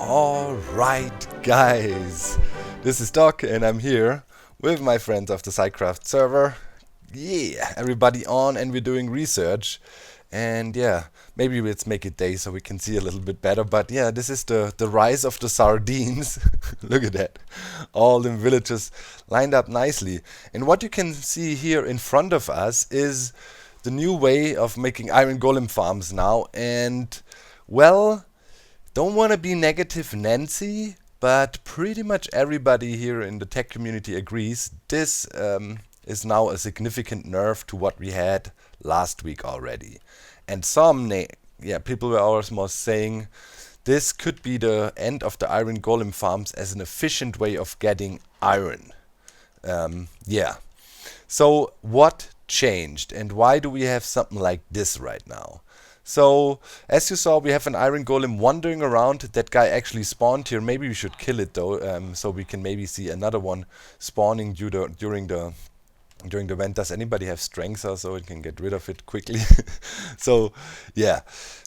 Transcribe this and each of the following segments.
Alright guys, this is Doc and I'm here with my friends of the SciCraft server. Yeah, everybody on and we're doing research. And yeah, maybe let's make it day so we can see a little bit better. But yeah, this is the rise of the sardines. Look at that. All the villages lined up nicely. And what you can see here in front of us is the new way of making iron golem farms now. And well, don't want to be negative Nancy, but pretty much everybody here in the tech community agrees this is now a significant nerf to what we had last week already. And people were almost saying this could be the end of the iron golem farms as an efficient way of getting iron. Yeah. So what changed and why do we have something like this right now? So, as you saw, we have an iron golem wandering around. That guy actually spawned here. Maybe we should kill it though, so we can maybe see another one spawning during the event. Does anybody have strength so we can get rid of it quickly? So, yeah.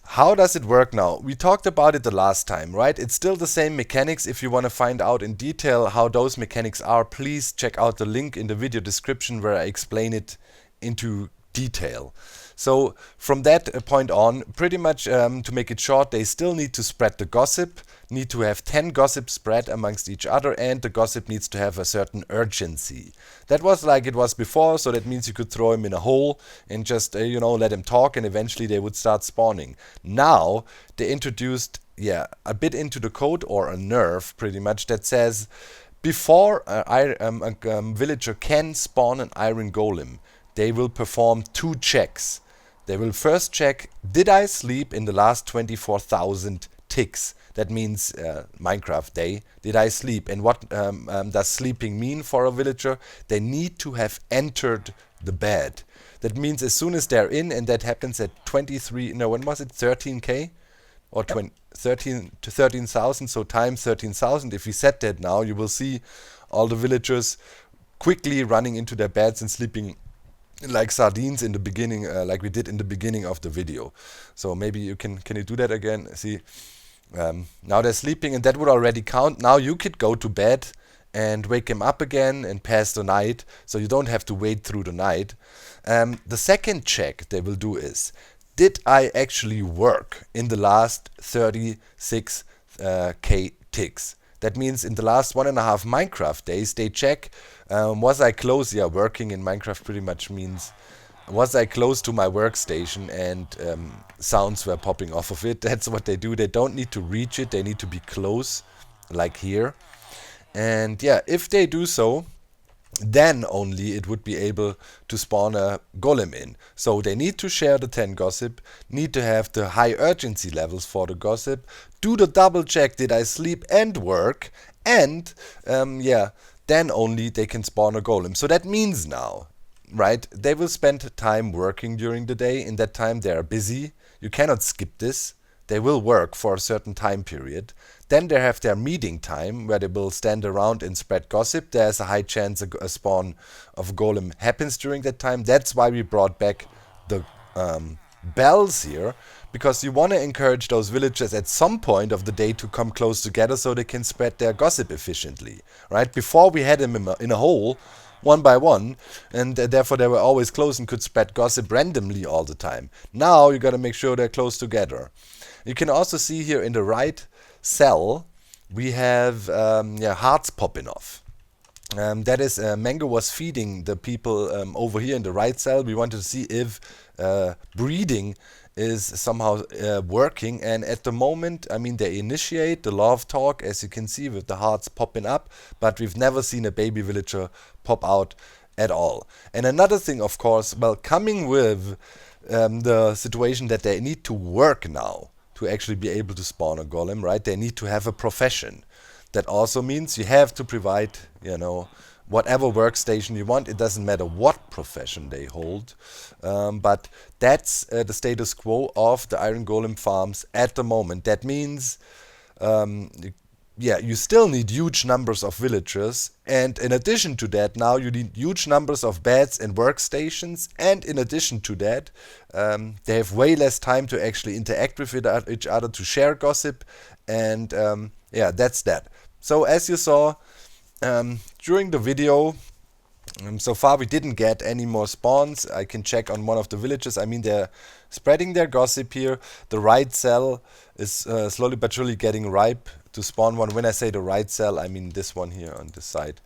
How does it work now? We talked about it the last time, right? It's still the same mechanics. If you want to find out in detail how those mechanics are, please check out the link in the video description where I explain it into detail. So from that point on, pretty much to make it short, they still need to spread the gossip, need to have 10 gossip spread amongst each other, and the gossip needs to have a certain urgency. That was like it was before, so that means you could throw him in a hole and just, let him talk, and eventually they would start spawning. Now, they introduced, a bit into the code, or a nerf, pretty much, that says, before a villager can spawn an iron golem, they will perform 2 checks. They will first check, did I sleep in the last 24,000 ticks? That means Minecraft day. Did I sleep? And what does sleeping mean for a villager? They need to have entered the bed. That means as soon as they're in, and that happens at 13K? Or 13 to 13,000, so times 13,000. If we set that now, you will see all the villagers quickly running into their beds and sleeping like sardines in the beginning, like we did in the beginning of the video. So maybe you can you do that again? See, now they're sleeping, and that would already count. Now you could go to bed and wake them up again and pass the night, so you don't have to wait through the night. The second check they will do is, did I actually work in the last 36k ticks? That means in the last 1.5 Minecraft days, they check, was I close? Yeah, working in Minecraft pretty much means, was I close to my workstation, and sounds were popping off of it. That's what they do. They don't need to reach it. They need to be close, like here. And yeah, if they do so, then only it would be able to spawn a golem in. So they need to share the 10 gossip, need to have the high urgency levels for the gossip, do the double check, did I sleep and work, and then only they can spawn a golem. So that means now, right, they will spend time working during the day. In that time they are busy. You cannot skip this. They will work for a certain time period. Then they have their meeting time where they will stand around and spread gossip. There's a high chance a spawn of golem happens during that time. That's why we brought back the bells here, because you want to encourage those villagers at some point of the day to come close together so they can spread their gossip efficiently. Right? Before we had them in a hole, one by one, and therefore they were always close and could spread gossip randomly all the time. Now you got to make sure they're close together. You can also see here in the right cell we have hearts popping off. That is, Mango was feeding the people over here in the right cell. We wanted to see if breeding is somehow working, and at the moment, I mean, they initiate the love talk, as you can see, with the hearts popping up, but we've never seen a baby villager pop out at all. And another thing, of course, well, coming with the situation that they need to work now to actually be able to spawn a golem, right? They need to have a profession. That also means you have to provide, whatever workstation you want. It doesn't matter what profession they hold. But that's the status quo of the iron golem farms at the moment. That means yeah, you still need huge numbers of villagers, and in addition to that, now you need huge numbers of beds and workstations, and in addition to that, they have way less time to actually interact with each other, to share gossip, and yeah, that's that. So as you saw during the video, so far we didn't get any more spawns. I can check on one of the villages. I mean, they're spreading their gossip here. The right cell is slowly but surely getting ripe to spawn one. When I say the right cell, I mean this one here on this side.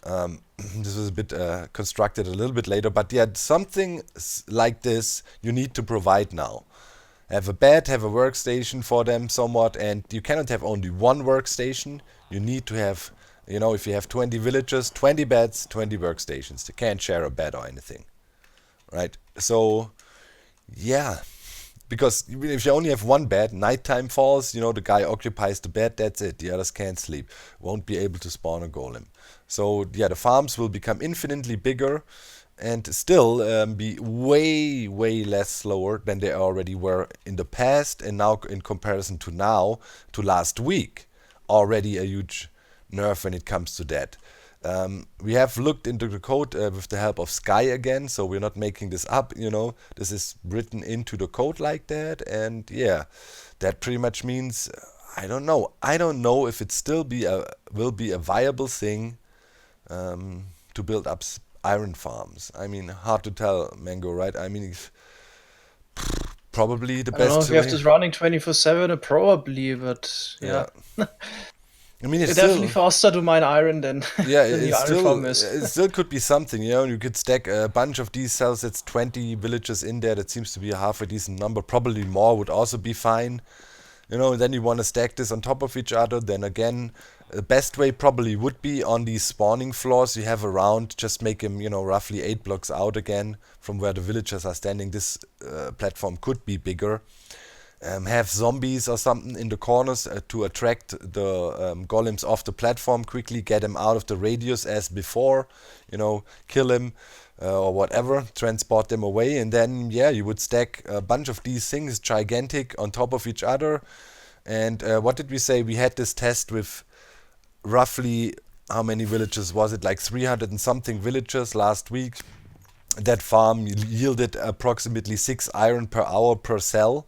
This was a bit constructed a little bit later, but yeah, something like this you need to provide now. Have a bed, have a workstation for them somewhat, and you cannot have only one workstation. You need to have, you know, if you have 20 villagers, 20 beds, 20 workstations. They can't share a bed or anything, right? So, yeah, because if you only have one bed, nighttime falls, you know, the guy occupies the bed, that's it. The others can't sleep, won't be able to spawn a golem. So, yeah, the farms will become infinitely bigger and still be way, way less slower than they already were in the past, and now in comparison to now, to last week, already a huge nerf when it comes to that. We have looked into the code with the help of Sky again, so we're not making this up, you know, this is written into the code like that, and yeah, that pretty much means, I don't know if it still will be a viable thing to build up iron farms. I mean, hard to tell, Mango, right? I mean, probably the best. I don't know if you have this running 24/7, probably, but yeah. I mean, it's definitely faster to mine iron than yeah, the iron farm is. It still could be something, you know. You could stack a bunch of these cells. It's 20 villages in there. That seems to be a half a decent number. Probably more would also be fine. You know, and then you want to stack this on top of each other. Then again, the best way probably would be on these spawning floors you have around. Just make them, you know, roughly 8 blocks out again from where the villagers are standing. This platform could be bigger. Have zombies or something in the corners to attract the golems off the platform quickly, get them out of the radius as before, you know, kill them or whatever, transport them away, and then yeah, you would stack a bunch of these things gigantic on top of each other. And what did we say? We had this test with roughly, how many villages was it? Like 300 and something villagers last week. That farm yielded approximately 6 iron per hour per cell.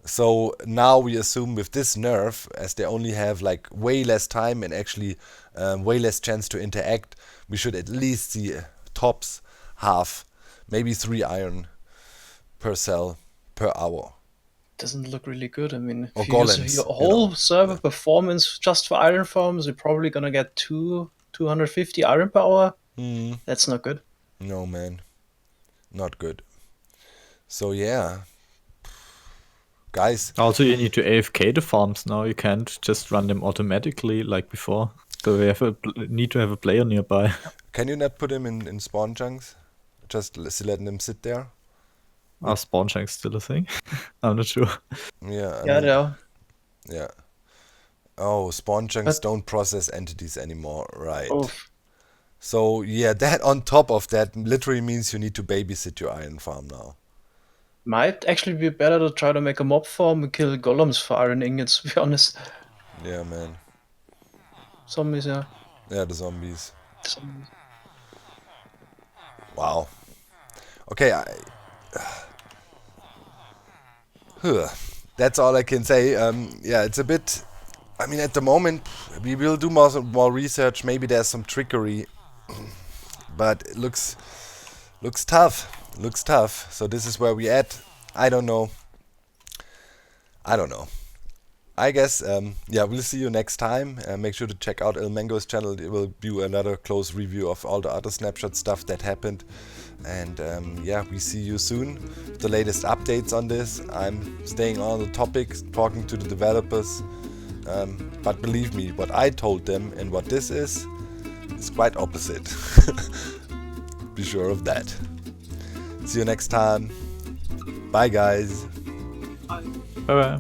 So now we assume with this nerf, as they only have like way less time and actually way less chance to interact, we should at least see tops half, maybe 3 iron per cell per hour. Doesn't look really good. I mean, or if you golems, use your whole server performance just for iron farms, you're probably gonna get 250 iron per hour. That's not good. No, man, not good. So yeah, guys. Also, you need to AFK the farms now. You can't just run them automatically like before. So we need to have a player nearby. Can you not put him in spawn chunks? Just letting them sit there? Are spawn chunks still a thing? I'm not sure. Yeah. Yeah. Oh, spawn chunks don't process entities anymore, right? Oof. So yeah, that on top of that literally means you need to babysit your iron farm now. Might actually be better to try to make a mob farm and kill golems for iron ingots, to be honest. Yeah, man. Zombies, yeah. Yeah, the zombies. Wow. Okay, that's all I can say. Yeah, it's a bit... I mean, at the moment, we will do more research. Maybe there's some trickery. But it looks tough. Looks tough. So this is where we at. I don't know. I guess, yeah, we'll see you next time. Make sure to check out El Mango's channel. It will do another close review of all the other Snapshot stuff that happened. And yeah, we see you soon. The latest updates on this. I'm staying on the topics, talking to the developers. But believe me, what I told them and what this is quite opposite. Be sure of that. See you next time. Bye, guys. Bye-bye.